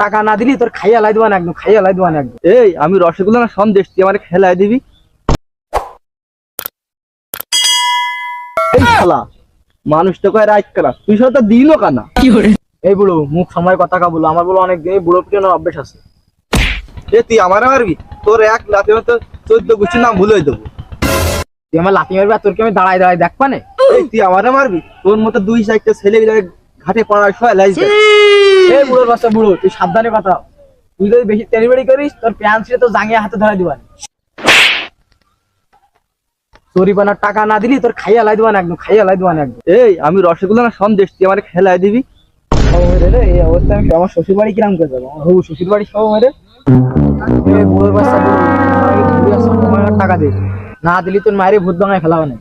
টাকা না দিলি তোর খাইয়া লাই দিবান একদম, খাইয়া লাই দিবান একদম। এই আমি রসগোল্লা না সন্দেশ, তুই আমার খেলায় দিবি? এই শালা মানুষটা কয় রাইট কানা, তুই সাথে দিল কানা। এই বুড়ো মুখ সময় কথা কা বলো, আমার বলো অনেক দিন বুড়ো পিটানোর অভ্যেস আছে। এ তুই আমার মারবি? তোর এক লাথি মতো 14 গোষ্ঠীর নাম ভুলে দেবো। তুই আমার লাথি মারবি আর তোর কি আমি দাঁড়াই দাঁড়াই দেখ পানে? এই তুই আমার মারবি? তোর মতো 2-4টা ছেলে মিলে ঘাটে পড়ার সময় লাইছে। এই বুড়োর বাচ্চা বুড়ো, তুই সাবধানে কথা। তুই যদি বেশি তেড়িবেড়ি করিস তোর প্যান্ট ছিঁড়ে তোর জাঙ্গিয়া হাতে ধরে দিবান। চুরিপানার টাকা না দিলি তোর খাইয়া লাই দিবান একদম, খাইয়া লাই দিবান একদম। এই আমি রসগোল্লা না সন্দেশ, তুই আমার খেলায় দিবি? এই অবস্থায় আমি আমার শ্বশুর বাড়ি কিরাম করে যাবো? আমার শ্বশুর বাড়ি সব মেরে। বুড়োর বাচ্চা বুড়ো, টাকা দে, না দিলি তোর মায়ের ভূত ভাঙায় ফেলাবে না।